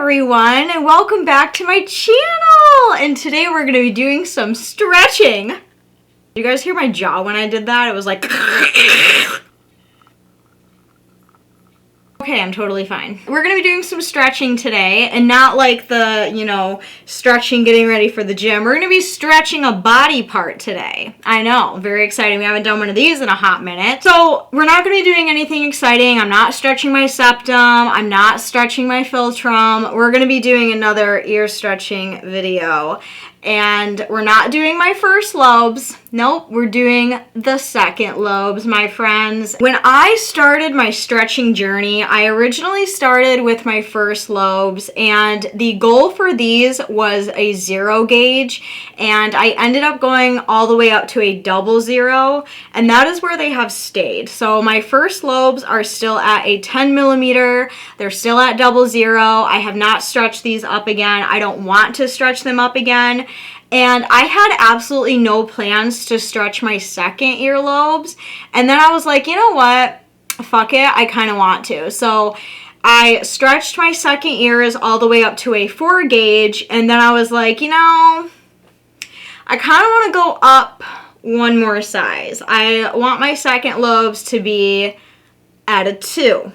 everyone, and welcome back to my channel. And today we're going to be doing some stretching. Did you guys hear my jaw when I did that? It was like okay, I'm totally fine. We're gonna be doing some stretching today, and not like the, stretching getting ready for the gym. We're gonna be stretching a body part today. I know, very exciting. We haven't done one of these in a hot minute. So we're not gonna be doing anything exciting. I'm not stretching my septum. I'm not stretching my philtrum. We're gonna be doing another ear stretching video. And we're not doing my first lobes. Nope, we're doing the second lobes, my friends. When I started my stretching journey, I originally started with my first lobes, and the goal for these was a 0 gauge, and I ended up going all the way up to a 00, and that is where they have stayed. So my first lobes are still at a 10 millimeter. They're still at 00. I have not stretched these up again. I don't want to stretch them up again. And I had absolutely no plans to stretch my second earlobes. And then I was like, you know what? Fuck it. I kind of want to. So I stretched my second ears all the way up to a 4 gauge. And then I was like, I kind of want to go up one more size. I want my second lobes to be at a 2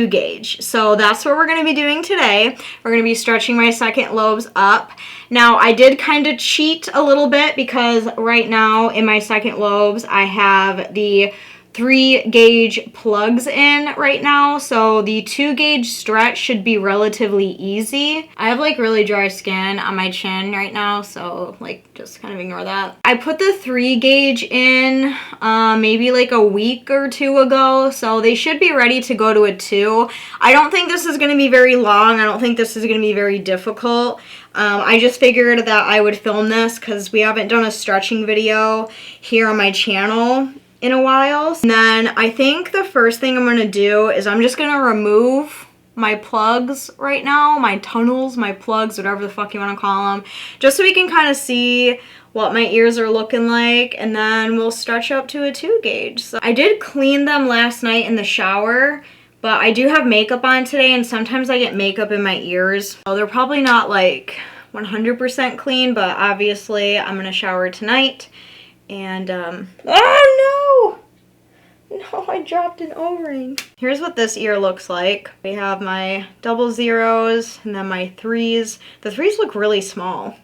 gauge. So that's what we're going to be doing today. We're going to be stretching my second lobes up. Now, I did kind of cheat a little bit because right now in my second lobes, I have the 3 gauge plugs in right now. So the 2 gauge stretch should be relatively easy. I have like really dry skin on my chin right now, so like just kind of ignore that. I put the 3 gauge in maybe like a week or 2 ago, so they should be ready to go to a 2. I don't think this is going to be very long. I don't think this is going to be very difficult. I just figured that I would film this because we haven't done a stretching video here on my channel in a while. And then I think the first thing I'm going to do is I'm just going to remove my plugs right now, my tunnels, my plugs, whatever the fuck you want to call them, just so we can kind of see what my ears are looking like, and then we'll stretch up to a 2 gauge. So I did clean them last night in the shower, but I do have makeup on today, and sometimes I get makeup in my ears. So they're probably not like 100% clean, but obviously I'm going to shower tonight. And, oh no! No, I dropped an O-ring. Here's what this ear looks like. We have my 00s and then my 3s. The 3s look really small.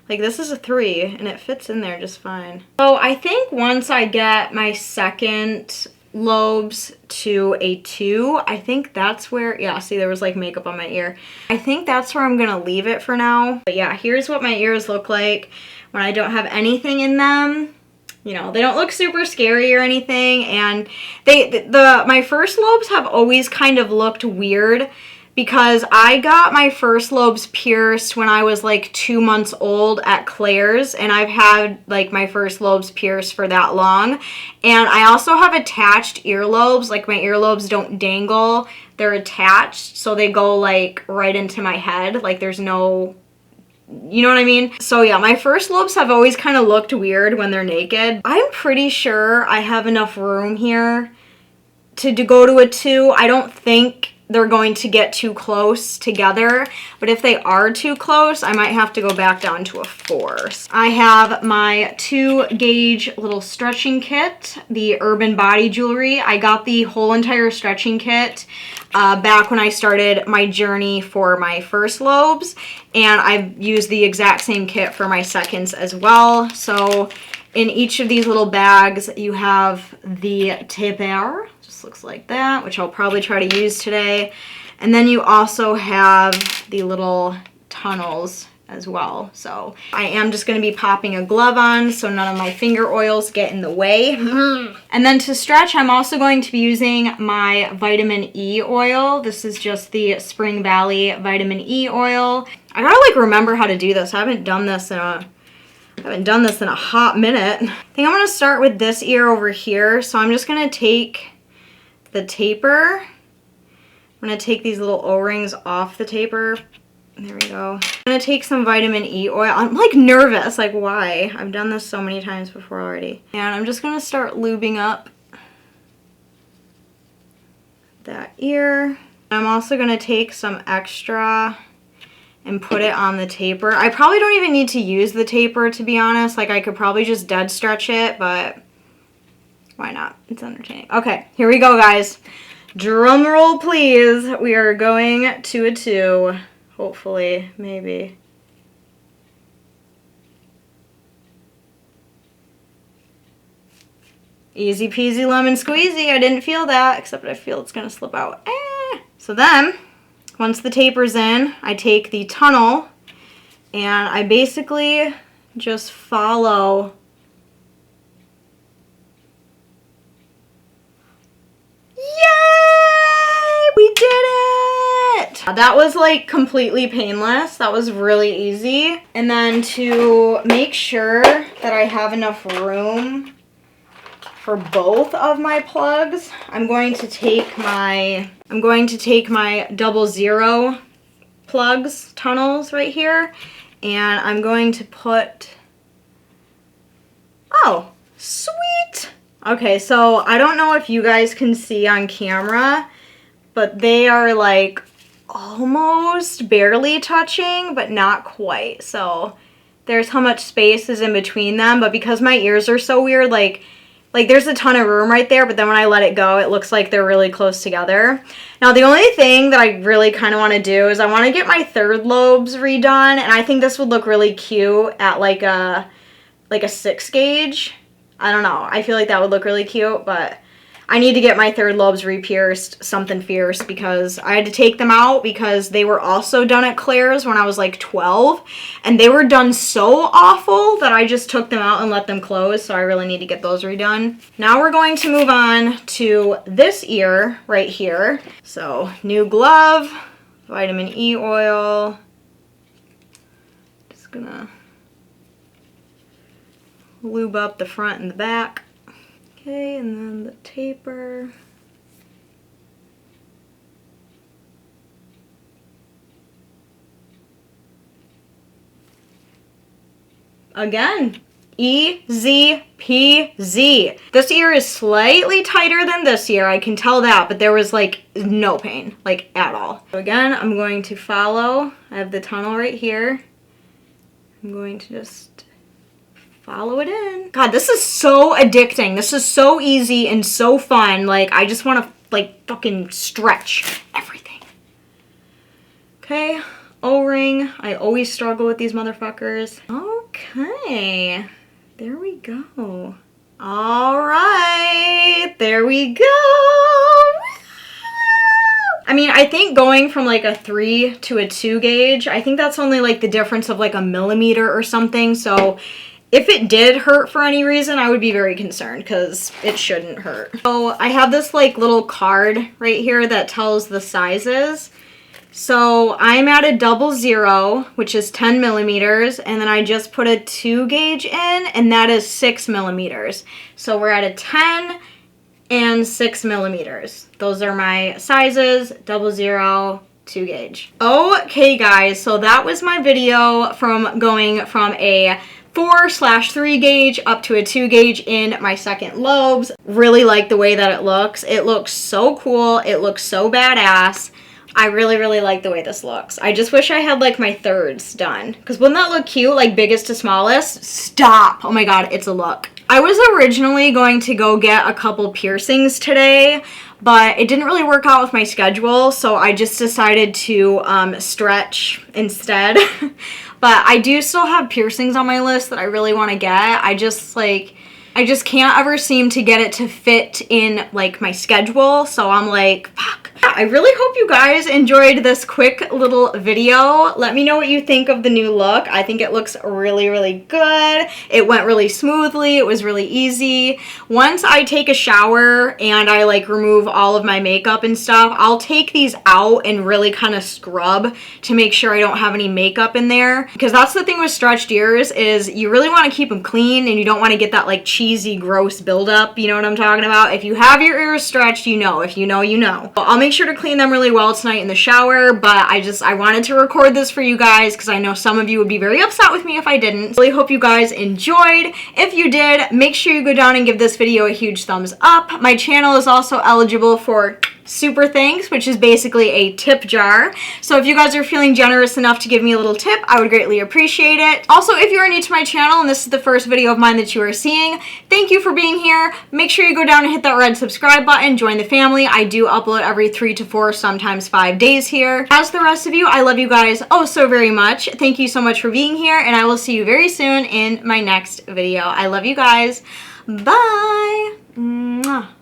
Like this is a 3 and it fits in there just fine. So I think once I get my second lobes to a 2, I think that's where, yeah, see there was like makeup on my ear. I think that's where I'm gonna leave it for now. But yeah, here's what my ears look like when I don't have anything in them. They don't look super scary or anything, and my first lobes have always kind of looked weird because I got my first lobes pierced when I was like 2 months old at Claire's, and I've had like my first lobes pierced for that long. And I also have attached earlobes, like my earlobes don't dangle, they're attached, so they go like right into my head, like there's no, you know what I mean? So yeah, my first lobes have always kind of looked weird when they're naked. I'm pretty sure I have enough room here to go to a 2. I don't think they're going to get too close together, but if they are too close, I might have to go back down to a 4. I have my 2 gauge little stretching kit, the Urban Body Jewelry. I got the whole entire stretching kit back when I started my journey for my first lobes, and I've used the exact same kit for my seconds as well. So in each of these little bags, you have the taper, just looks like that, which I'll probably try to use today. And then you also have the little tunnels as well. So I am just going to be popping a glove on so none of my finger oils get in the way. And then to stretch, I'm also going to be using my vitamin E oil. This is just the Spring Valley vitamin E oil. I gotta like remember how to do this. I haven't done this in a hot minute. I think I'm gonna start with this ear over here. So I'm just gonna take the taper. I'm gonna take these little O-rings off the taper. There we go. I'm gonna take some vitamin E oil. I'm like nervous, like why? I've done this so many times before already. And I'm just gonna start lubing up that ear. I'm also gonna take some extra and put it on the taper. I probably don't even need to use the taper, to be honest. Like, I could probably just dead stretch it, but why not? It's entertaining. Okay, here we go, guys. Drum roll, please. We are going to a 2. Hopefully, maybe. Easy peasy lemon squeezy. I didn't feel that, except I feel it's gonna slip out. So then, once the taper's in, I take the tunnel and I basically just follow. Yay! We did it! That was like completely painless. That was really easy. And then to make sure that I have enough room for both of my plugs, I'm going to take my 00 plugs, tunnels right here, and I'm going to put, oh, sweet. Okay, so I don't know if you guys can see on camera, but they are like almost barely touching, but not quite. So there's how much space is in between them, but because my ears are so weird, like there's a ton of room right there, but then when I let it go, it looks like they're really close together. Now, the only thing that I really kind of want to do is I want to get my third lobes redone, and I think this would look really cute at like a 6 gauge. I don't know. I feel like that would look really cute, but I need to get my third lobes re-pierced something fierce because I had to take them out because they were also done at Claire's when I was like 12, and they were done so awful that I just took them out and let them close, so I really need to get those redone. Now we're going to move on to this ear right here. So, new glove, vitamin E oil. Just gonna lube up the front and the back. Okay, and then the taper. Again, easy peasy. This ear is slightly tighter than this ear, I can tell that, but there was like no pain, like at all. So again, I'm going to follow. I have the tunnel right here. I'm going to just follow it in. God, this is so addicting. This is so easy and so fun. Like, I just want to, like, fucking stretch everything. Okay, O-ring. I always struggle with these motherfuckers. Okay, there we go. All right, there we go. I mean, I think going from like a 3 to a 2 gauge, I think that's only like the difference of like a millimeter or something. So if it did hurt for any reason, I would be very concerned because it shouldn't hurt. So I have this like little card right here that tells the sizes. So I'm at a 00, which is 10 millimeters, and then I just put a 2 gauge in, and that is 6 millimeters. So we're at a 10 and 6 millimeters. Those are my sizes, 00, 2 gauge. Okay guys, so that was my video from going from a 4/3 gauge up to a 2 gauge in my second lobes. Really like the way that it looks. It looks so cool. It looks so badass. I really, really like the way this looks. I just wish I had like my thirds done. Because wouldn't that look cute? Like biggest to smallest? Stop. Oh my god, it's a look. I was originally going to go get a couple piercings today, but it didn't really work out with my schedule, so I just decided to stretch instead. But I do still have piercings on my list that I really want to get. I just can't ever seem to get it to fit in like my schedule, so I'm like, fuck. I really hope you guys enjoyed this quick little video. Let me know what you think of the new look. I think it looks really, really good. It went really smoothly. It was really easy. Once I take a shower and I like remove all of my makeup and stuff, I'll take these out and really kind of scrub to make sure I don't have any makeup in there. Because that's the thing with stretched ears is you really want to keep them clean and you don't want to get that like cheesy, gross buildup. You know what I'm talking about? If you have your ears stretched, you know. If you know, you know. I'll make sure to clean them really well tonight in the shower, but I wanted to record this for you guys because I know some of you would be very upset with me if I didn't. Really hope you guys enjoyed. If you did, make sure you go down and give this video a huge thumbs up. My channel is also eligible for super thanks, which is basically a tip jar. So if you guys are feeling generous enough to give me a little tip, I would greatly appreciate it. Also, if you are new to my channel and this is the first video of mine that you are seeing, thank you for being here. Make sure you go down and hit that red subscribe button, join the family. I do upload every 3 to 4, sometimes 5 days here. As the rest of you, I love you guys oh so very much. Thank you so much for being here, and I will see you very soon in my next video. I love you guys. Bye. Mwah.